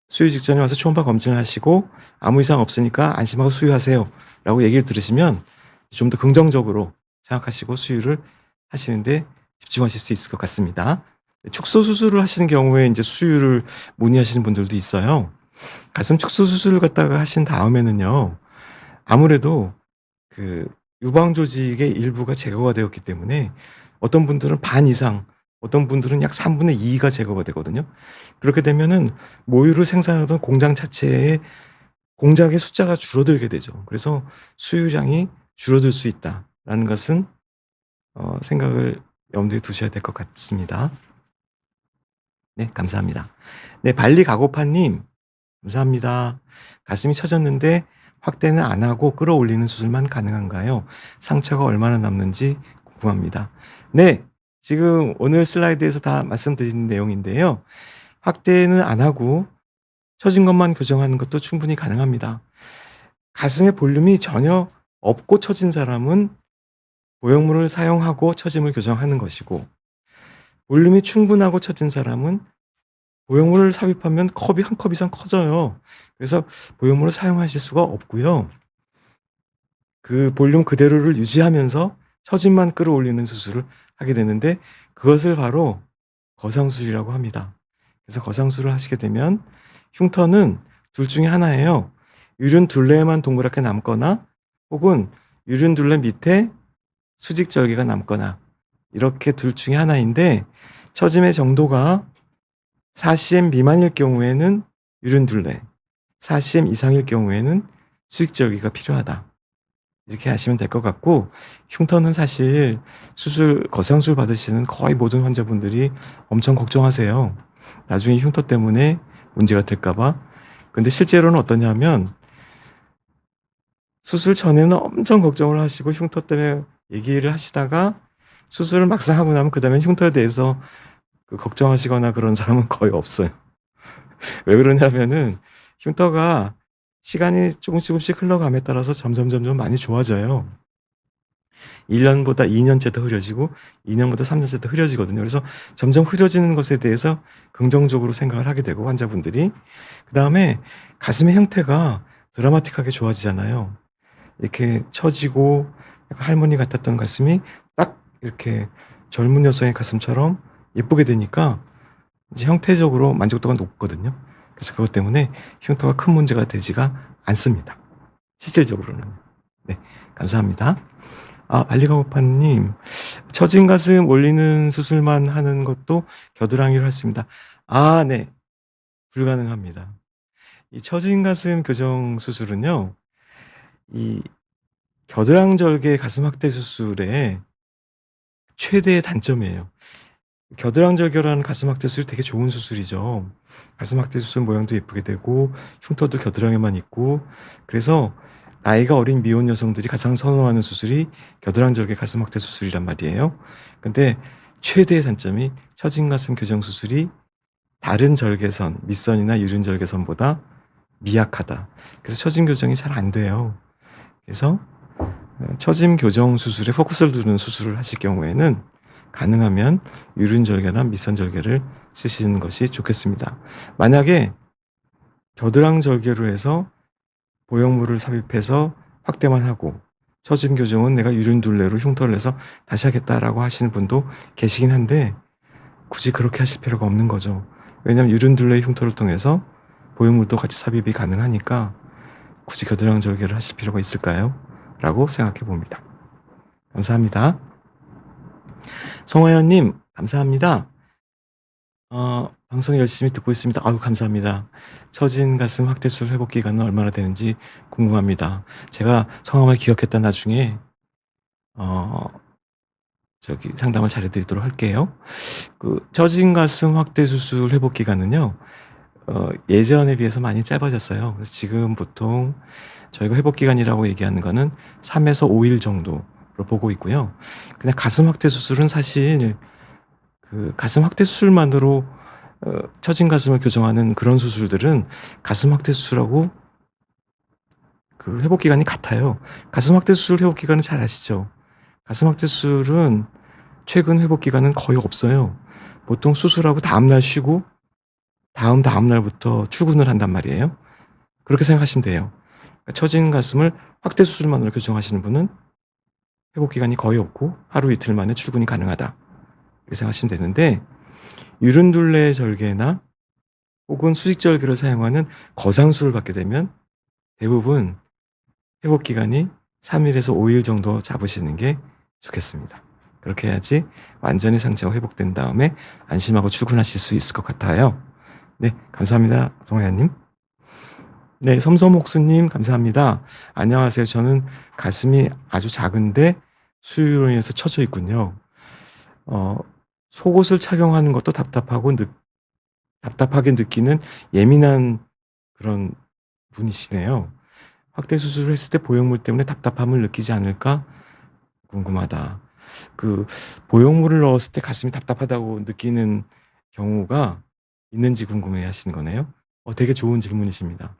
수유 직전에 와서 초음파 검진을 하시고 아무 이상 없으니까 안심하고 수유하세요라고 얘기를 들으시면 좀 더 긍정적으로 생각하시고 수유를 하시는데 집중하실 수 있을 것 같습니다. 축소 수술을 하시는 경우에 이제 수유를 문의하시는 분들도 있어요. 가슴 축소 수술을 갖다가 하신 다음에는요. 아무래도 그 유방 조직의 일부가 제거가 되었기 때문에 어떤 분들은 반 이상 어떤 분들은 약 3분의 2가 제거가 되거든요. 그렇게 되면은 모유를 생산하던 공장 자체에 공장의 숫자가 줄어들게 되죠. 그래서 수유량이 줄어들 수 있다라는 것은 생각을 염두에 두셔야 될 것 같습니다. 네, 감사합니다. 네, 발리 가고파님 감사합니다. 가슴이 처졌는데 확대는 안 하고 끌어올리는 수술만 가능한가요? 상처가 얼마나 남는지 궁금합니다. 네, 지금 오늘 슬라이드에서 다 말씀드린 내용인데요. 확대는 안 하고 처진 것만 교정하는 것도 충분히 가능합니다. 가슴의 볼륨이 전혀 없고 처진 사람은 보형물을 사용하고 처짐을 교정하는 것이고, 볼륨이 충분하고 처진 사람은 보형물을 삽입하면 컵이 한 컵 이상 커져요. 그래서 보형물을 사용하실 수가 없고요. 그 볼륨 그대로를 유지하면서 처짐만 끌어올리는 수술을 하게 되는데, 그것을 바로 거상술이라고 합니다. 그래서 거상술을 하시게 되면 흉터는 둘 중에 하나예요. 유륜 둘레만 동그랗게 남거나, 혹은 유륜 둘레 밑에 수직절개가 남거나, 이렇게 둘 중에 하나인데, 처짐의 정도가 4cm 미만일 경우에는 유륜 둘레, 4cm 이상일 경우에는 수직절개가 필요하다. 이렇게 하시면 될 것 같고, 흉터는 사실 거상술 받으시는 거의 모든 환자분들이 엄청 걱정하세요. 나중에 흉터 때문에 문제가 될까 봐. 근데 실제로는 어떠냐면, 수술 전에는 엄청 걱정을 하시고 흉터 때문에 얘기를 하시다가 수술을 막상 하고 나면 그다음에 흉터에 대해서 걱정하시거나 그런 사람은 거의 없어요. 왜 그러냐면은 흉터가 시간이 조금씩 흘러감에 따라서 점점 많이 좋아져요. 1년보다 2년째 더 흐려지고 2년보다 3년째 더 흐려지거든요. 그래서 점점 흐려지는 것에 대해서 긍정적으로 생각을 하게 되고, 환자분들이 그다음에 가슴의 형태가 드라마틱하게 좋아지잖아요. 이렇게 처지고 약간 할머니 같았던 가슴이 딱 이렇게 젊은 여성의 가슴처럼 예쁘게 되니까 이제 형태적으로 만족도가 높거든요. 그래서 그것 때문에 흉터가 큰 문제가 되지가 않습니다. 실질적으로는. 네, 감사합니다. 발리가고파님, 처진 가슴 올리는 수술만 하는 것도 겨드랑이로 했습니다. 네, 불가능합니다. 이 처진 가슴 교정 수술은요, 이 겨드랑절개 가슴 확대 수술의 최대의 단점이에요. 겨드랑절개라는 가슴 확대 수술 되게 좋은 수술이죠. 가슴 확대 수술 모양도 예쁘게 되고 흉터도 겨드랑이만 있고, 그래서 나이가 어린 미혼 여성들이 가장 선호하는 수술이 겨드랑절개 가슴 확대 수술이란 말이에요. 근데 최대의 단점이 처진 가슴 교정 수술이 다른 절개선, 밑선이나 유륜 절개선보다 미약하다. 그래서 처짐 교정이 잘 안 돼요. 그래서 처짐 교정 수술에 포커스를 두는 수술을 하실 경우에는 가능하면 유륜 절개나 밑선 절개를 쓰시는 것이 좋겠습니다. 만약에 겨드랑 절개로 해서 보형물을 삽입해서 확대만 하고 처짐 교정은 내가 유륜 둘레로 흉터를 내서 다시 하겠다라고 하시는 분도 계시긴 한데, 굳이 그렇게 하실 필요가 없는 거죠. 왜냐하면 유륜 둘레의 흉터를 통해서 보형물도 같이 삽입이 가능하니까 굳이 겨드랑 절개를 하실 필요가 있을까요? 라고 생각해 봅니다. 감사합니다. 송하연님, 감사합니다. 방송 열심히 듣고 있습니다. 감사합니다. 처진 가슴 확대 수술 회복 기간은 얼마나 되는지 궁금합니다. 제가 성함을 기억했다 나중에 상담을 잘해드리도록 할게요. 처진 가슴 확대 수술 회복 기간은요, 예전에 비해서 많이 짧아졌어요. 그래서 지금 보통 저희가 회복 기간이라고 얘기하는 거는 3에서 5일 정도로 보고 있고요. 그냥 가슴 확대 수술은 사실 가슴 확대 수술만으로 처진 가슴을 교정하는 그런 수술들은 가슴 확대 수술하고 회복 기간이 같아요. 가슴 확대 수술 회복 기간은 잘 아시죠? 가슴 확대 수술은 최근 회복 기간은 거의 없어요. 보통 수술하고 다음날 쉬고 다음 날부터 출근을 한단 말이에요. 그렇게 생각하시면 돼요. 처진 가슴을 확대 수술만으로 교정하시는 분은 회복 기간이 거의 없고 하루 이틀 만에 출근이 가능하다, 이렇게 생각하시면 되는데, 유륜둘레 절개나 혹은 수직절개를 사용하는 거상술을 받게 되면 대부분 회복 기간이 3일에서 5일 정도 잡으시는 게 좋겠습니다. 그렇게 해야지 완전히 상체가 회복된 다음에 안심하고 출근하실 수 있을 것 같아요. 네, 감사합니다. 정혜연님. 네, 섬섬옥수님 감사합니다. 안녕하세요. 저는 가슴이 아주 작은데 수유로 인해서 처져 있군요. 어, 속옷을 착용하는 것도 답답하게 느끼는 예민한 그런 분이시네요. 확대 수술을 했을 때 보형물 때문에 답답함을 느끼지 않을까 궁금하다. 그 보형물을 넣었을 때 가슴이 답답하다고 느끼는 경우가 있는지 궁금해 하시는 거네요. 되게 좋은 질문이십니다.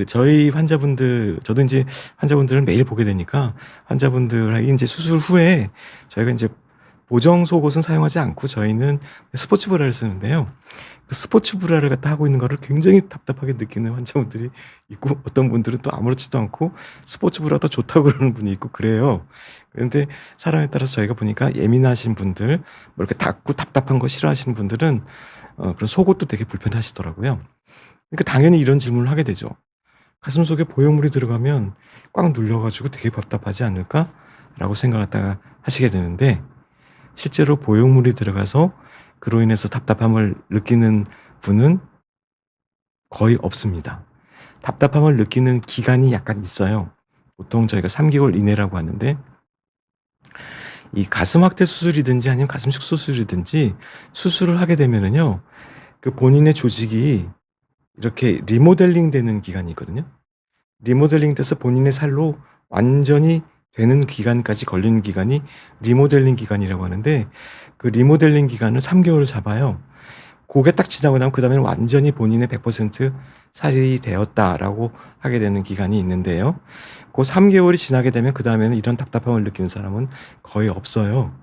저희 환자분들, 저도 이제 환자분들을 매일 보게 되니까 환자분들이 이제 수술 후에 저희가 이제 보정 속옷은 사용하지 않고 저희는 스포츠 브라를 쓰는데요. 그 스포츠 브라를 갖다 하고 있는 거를 굉장히 답답하게 느끼는 환자분들이 있고, 어떤 분들은 또 아무렇지도 않고 스포츠 브라가 더 좋다고 그러는 분이 있고 그래요. 그런데 사람에 따라서 저희가 보니까 예민하신 분들, 뭐 이렇게 닿고 답답한 거 싫어하시는 분들은 그런 속옷도 되게 불편하시더라고요. 그러니까 당연히 이런 질문을 하게 되죠. 가슴속에 보형물이 들어가면 꽉 눌려 가지고 되게 답답하지 않을까라고 생각을 갖다가 하시게 되는데, 실제로 보형물이 들어가서 그로 인해서 답답함을 느끼는 분은 거의 없습니다. 답답함을 느끼는 기간이 약간 있어요. 보통 저희가 3개월 이내라고 하는데, 이 가슴 확대 수술이든지 아니면 가슴 축소 수술이든지 수술을 하게 되면은요, 그 본인의 조직이 이렇게 리모델링 되는 기간이 있거든요. 리모델링 돼서 본인의 살로 완전히 되는 기간까지 걸리는 기간이 리모델링 기간이라고 하는데, 그 리모델링 기간을 3개월을 잡아요. 고게 딱 지나고 나면 그다음에는 완전히 본인의 100% 살이 되었다라고 하게 되는 기간이 있는데요. 그 3개월이 지나게 되면 그다음에는 이런 답답함을 느끼는 사람은 거의 없어요.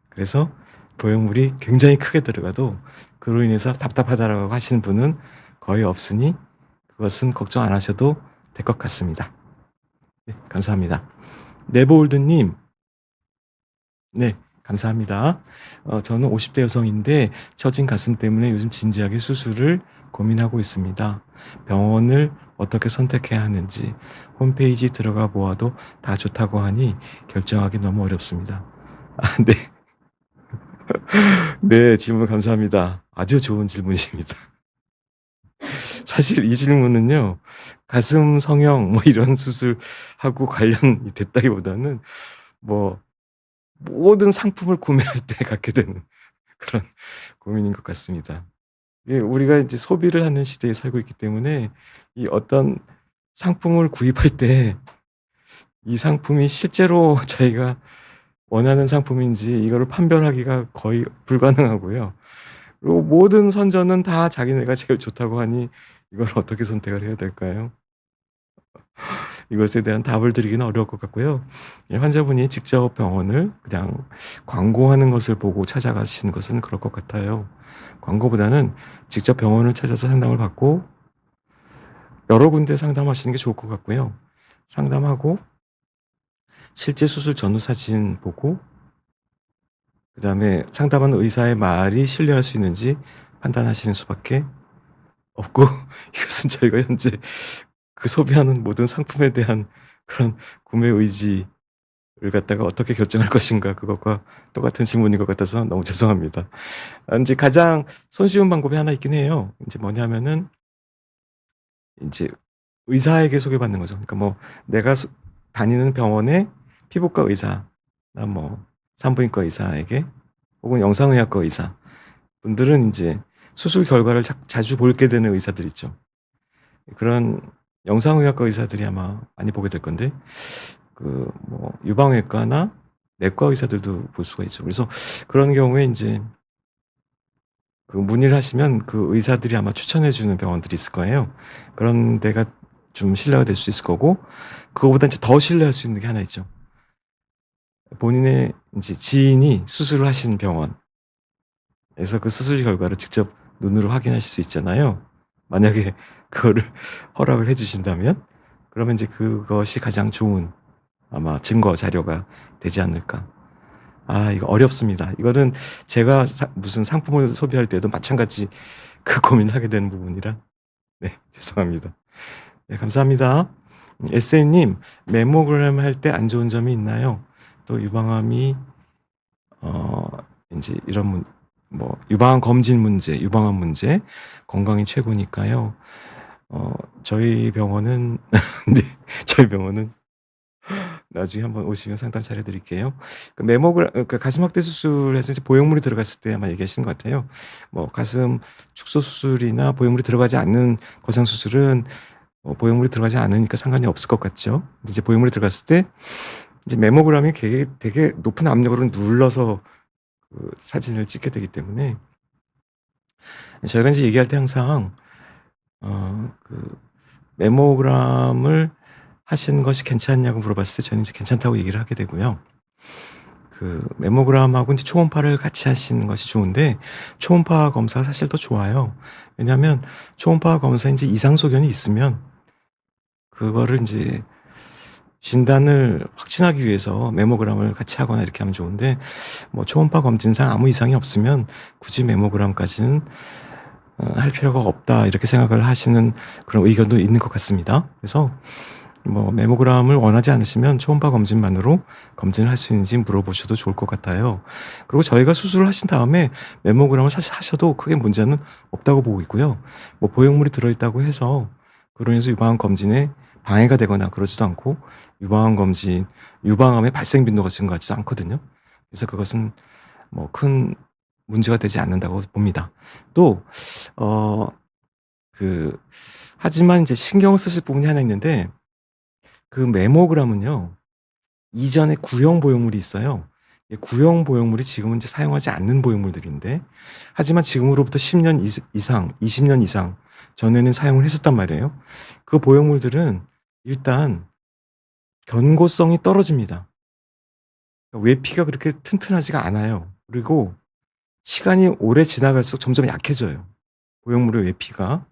그래서 보형물이 굉장히 크게 들어가도 그로 인해서 답답하다라고 하시는 분은 거의 없으니 그것은 걱정 안 하셔도 될 것 같습니다. 네, 감사합니다. 네보올드님, 네, 감사합니다. 저는 50대 여성인데 처진 가슴 때문에 요즘 진지하게 수술을 고민하고 있습니다. 병원을 어떻게 선택해야 하는지 홈페이지 들어가 보아도 다 좋다고 하니 결정하기 너무 어렵습니다. 네. 네, 질문 감사합니다. 아주 좋은 질문이십니다. 사실 이 질문은요, 가슴 성형 뭐 이런 수술하고 관련이 됐다기보다는 뭐 모든 상품을 구매할 때 갖게 되는 그런 고민인 것 같습니다. 이게 우리가 이제 소비를 하는 시대에 살고 있기 때문에 이 어떤 상품을 구입할 때 이 상품이 실제로 자기가 원하는 상품인지 이거를 판별하기가 거의 불가능하고요. 그리고 모든 선전은 다 자기네가 제일 좋다고 하니 이걸 어떻게 선택을 해야 될까요? 이것에 대한 답을 드리기는 어려울 것 같고요. 환자분이 직접 병원을 그냥 광고하는 것을 보고 찾아가시는 것은 그럴 것 같아요. 광고보다는 직접 병원을 찾아서 상담을 받고 여러 군데 상담하시는 게 좋을 것 같고요. 상담하고 실제 수술 전후 사진 보고 그다음에 상담하는 의사의 말이 신뢰할 수 있는지 판단하시는 수밖에 없고 이것은 저희가 현재 그 소비하는 모든 상품에 대한 그런 구매 의지를 갖다가 어떻게 결정할 것인가, 그것과 똑같은 질문인 것 같아서 너무 죄송합니다. 인제 가장 손쉬운 방법이 하나 있긴 해요. 인제 뭐냐면은 인제 의사에게 소개받는 거죠. 그러니까 뭐 내가 다니는 병원의 피부과 의사나 뭐 산부인과 의사에게, 혹은 영상의학과 의사 분들은 인제 수술 결과를 자주 보게 되는 의사들 있죠. 그런 영상의학과 의사들이 아마 많이 보게 될 건데, 뭐 유방외과나 내과 의사들도 볼 수가 있죠. 그래서 그런 경우에 인제 문의를 하시면 그 의사들이 아마 추천해 주는 병원들이 있을 거예요. 그런 데가 좀 신뢰가 될 수 있을 거고, 그거보다 이제 더 신뢰할 수 있는 게 하나 있죠. 본인의 인제 지인이 수술을 하신 병원에서 그 수술 결과를 직접 눈으로 확인하실 수 있잖아요. 만약에 그거를 허락을 해 주신다면, 그러면 인제 그것이 가장 좋은 아마 증거 자료가 되지 않을까. 이거 어렵습니다. 이거는 제가 무슨 상품을 소비할 때도 마찬가지 그 고민을 하게 되는 부분이라, 네, 죄송합니다. 네, 감사합니다. 에세이님, 매모그램 할 때 안 좋은 점이 있나요? 또 유방암이 어 인제 이런 유방암 검진 문제, 유방암 문제, 건강이 최고니까요. 어 저희 병원은 네, 저희 병원은 나중에 한번 오시면 상담 잘해 드릴게요. 가슴 확대 수술해서 이제 보형물이 들어갔을 때 아마 얘기하시는 것 같아요. 가슴 축소 수술이나 보형물이 들어가지 않는 거상 수술은 보형물이 들어가지 않으니까 상관이 없을 것 같죠. 근데 이제 보형물이 들어갔을 때 이제 메모그램이 되게 높은 압력으로 눌러서 사진을 찍게 되기 때문에 저희가 인제 얘기할 때 항상 그 메모그램을 하시는 것이 괜찮냐고 물어봤을 때 저는 이제 괜찮다고 얘기를 하게 되고요. 그 메모그램하고 인제 초음파를 같이 하시는 것이 좋은데 초음파 검사가 사실 더 좋아요. 왜냐하면 초음파 검사에 인제 이상 소견이 있으면 그거를 인제 진단을 확진하기 위해서 메모그램을 같이 하거나 이렇게 하면 좋은데 초음파 검진상 아무 이상이 없으면 굳이 메모그램까지는 할 필요가 없다 이렇게 생각을 하시는 그런 의견도 있는 것 같습니다. 그래서 메모그램을 원하지 않으시면 초음파 검진만으로 검진을 할 수 있는지 물어보셔도 좋을 것 같아요. 그리고 저희가 수술을 하신 다음에 메모그램을 사실 하셔도 크게 문제는 없다고 보고 있고요. 보형물이 들어있다고 해서 그로 인해서 유방암 검진에 방해가 되거나 그러지도 않고 유방암의 발생 빈도가 증가하지도 않거든요. 그래서 그것은 큰 문제가 되지 않는다고 봅니다. 또 하지만 이제 신경을 쓰실 부분이 하나 있는데 그 메모그램은요. 이전에 구형 보형물이 있어요. 이 구형 보형물이 지금은 이제 사용하지 않는 보형물들인데 하지만 지금으로부터 10년 이상, 20년 이상 전에는 사용을 했었단 말이에요. 그 보형물들은 일단 견고성이 떨어집니다. 그러니까 외피가 그렇게 튼튼하지가 않아요. 그리고 시간이 오래 지나갈수록 점점 약해져요, 보형물의 외피가.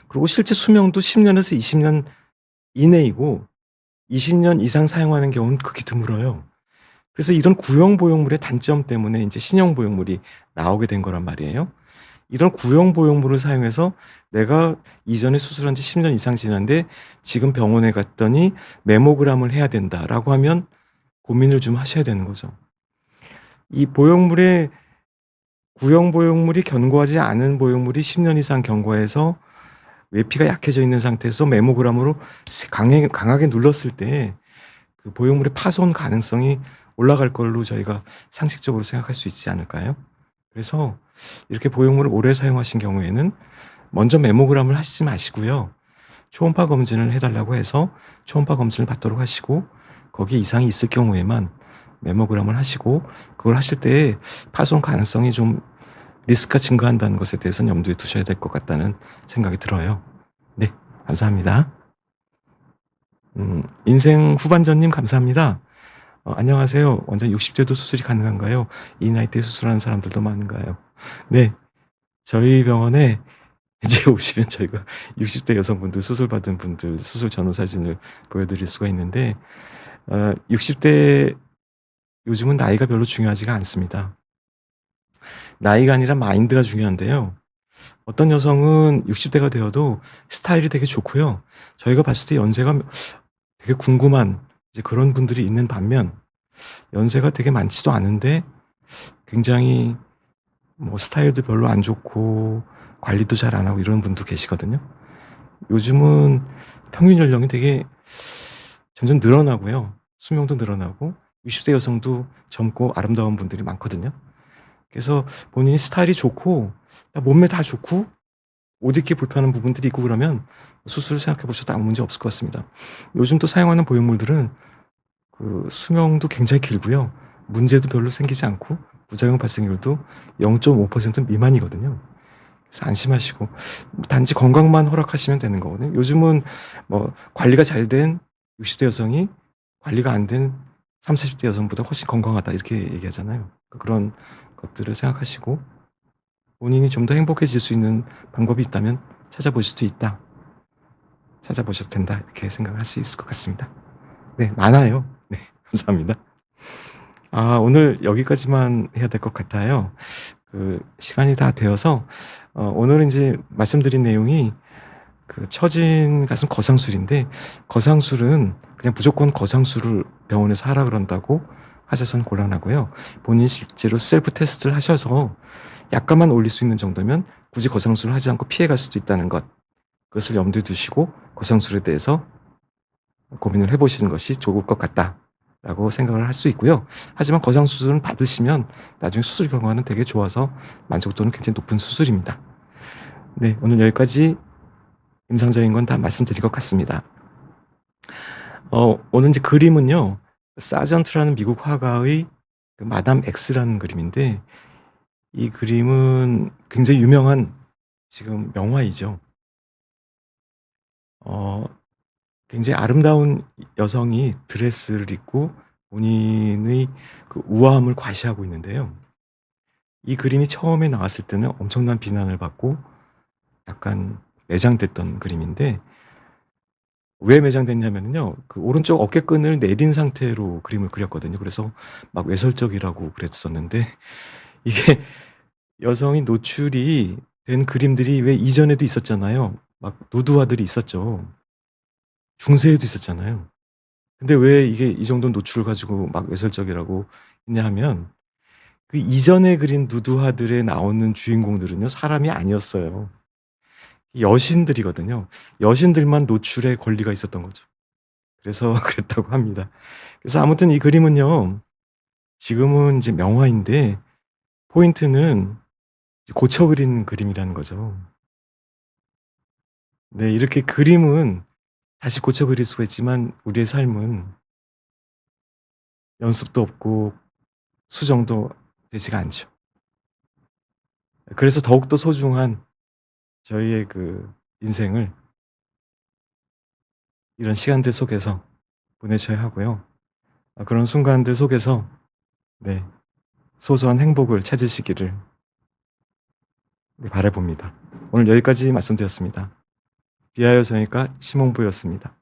그리고 실제 수명도 10 년에서 20년 이내이고 20년 이상 사용하는 경우는 극히 드물어요. 그래서 이런 구형 보형물의 단점 때문에 인제 신형 보형물이 나오게 된 거란 말이에요. 이런 구형 보형물을 사용해서 내가 이전에 수술한 지 10년 이상 지났는데 지금 병원에 갔더니 "메모그램을 해야 된다."라고 하면 고민을 좀 하셔야 되는 거죠. 이 보형물의 구형 보형물이 견고하지 않은 보형물이 10년 이상 경과해서 외피가 약해져 있는 상태에서 메모그램으로 강하게 눌렀을 때 그 보형물의 파손 가능성이 올라갈 걸로 저희가 상식적으로 생각할 수 있지 않을까요? 그래서 이렇게 보형물을 오래 사용하신 경우에는 먼저 메모그램을 하시지 마시고요. 초음파 검진을 해 달라고 해서 초음파 검진을 받도록 하시고 거기에 이상이 있을 경우에만 메모그램을 하시고 그걸 하실 때 파손 가능성이 좀 리스크가 증가한다는 것에 대해서는 염두에 두셔야 될 것 같다는 생각이 들어요. 네, 감사합니다. 인생 후반전님 감사합니다. 안녕하세요. 완전 60 대도 수술이 가능한가요? 이 나이대에 수술하는 사람들도 많은가요? 네. 저희 병원에 이제 오시면 저희가 60대 여성분들 수술 받은 분들 수술 전후 사진을 보여드릴 수가 있는데 60대 요즘은 나이가 별로 중요하지가 않습니다. 나이가 아니라 마인드가 중요한데요. 어떤 여성은 60 대가 되어도 스타일이 되게 좋고요. 저희가 봤을 때 연세가 되게 궁금한 이제 그런 분들이 있는 반면 연세가 되게 많지도 않은데 굉장히 스타일도 별로 안 좋고 관리도 잘 안 하고 이런 분도 계시거든요. 요즘은 평균 연령이 되게 점점 늘어나고요. 수명도 늘어나고 60대 여성도 젊고 아름다운 분들이 많거든요. 그래서 본인이 스타일이 좋고 몸매 다 좋고 옷 입기 불편한 부분들이 있고 그러면 수술을 생각해 보셔도 아무 문제 없을 것 같습니다. 요즘 또 사용하는 보형물들은 그 수명도 굉장히 길고요. 문제도 별로 생기지 않고 부작용 발생률도 0.5% 미만이거든요. 그래서 안심하시고 단지 건강만 허락하시면 되는 거거든요. 요즘은 관리가 잘 된 60대 여성이 관리가 안 된 30-40대 여성보다 훨씬 건강하다 이렇게 얘기하잖아요. 그런 것들을 생각하시고 본인이 좀 더 행복해질 수 있는 방법이 있다면 찾아보실 수도 있다. 찾아보셔도 된다. 이렇게 생각할 수 있을 것 같습니다. 네, 많아요. 네, 감사합니다. 오늘 여기까지만 해야 될 것 같아요. 시간이 다 되어서 오늘은 인제 말씀드린 내용이 그 처진 가슴 거상술인데, 거상술은 그냥 무조건 거상술을 병원에서 하라 그런다고 하셔서는 곤란하고요. 본인이 실제로 셀프 테스트를 하셔서 약간만 올릴 수 있는 정도면 굳이 거상술을 하지 않고 피해갈 수도 있다는 것, 그것을 염두에 두시고 거상술에 대해서 고민을 해보시는 것이 좋을 것 같다라고 생각을 할 수 있고요. 하지만 거상수술은 받으시면 나중에 수술 결과는 되게 좋아서 만족도는 굉장히 높은 수술입니다. 네, 오늘 여기까지 임상적인 건 다 말씀드린 것 같습니다. 오늘 이제 그림은요, 사전트라는 미국 화가의 그 마담 X라는 그림인데, 이 그림은 굉장히 유명한 지금 명화이죠. 어, 굉장히 아름다운 여성이 드레스를 입고 본인의 그 우아함을 과시하고 있는데요. 이 그림이 처음에 나왔을 때는 엄청난 비난을 받고 약간 매장됐던 그림인데, 왜 매장됐냐면요, 그 오른쪽 어깨끈을 내린 상태로 그림을 그렸거든요. 그래서 막 외설적이라고 그랬었는데, 이게 여성이 노출이 된 그림들이 왜 이전에도 있었잖아요. 막 누드화들이 있었죠. 중세에도 있었잖아요. 근데 왜 이게 이 정도 노출을 가지고 막 외설적이라고 했냐 하면, 그 이전에 그린 누드화들에 나오는 주인공들은요, 사람이 아니었어요. 여신들이거든요. 여신들만 노출의 권리가 있었던 거죠. 그래서 그랬다고 합니다. 그래서 아무튼 이 그림은요, 지금은 이제 명화인데 포인트는 이제 고쳐 그린 그림이라는 거죠. 네, 이렇게 그림은 다시 고쳐 그릴 수가 있지만 우리의 삶은 연습도 없고 수정도 되지가 않죠. 그래서 더욱더 소중한 저희의 그 인생을 이런 시간들 속에서 보내셔야 하고요. 그런 순간들 속에서, 네, 소소한 행복을 찾으시기를, 네, 바라봅니다. 오늘 여기까지 말씀드렸습니다. 비하여 정의과 심홍보였습니다.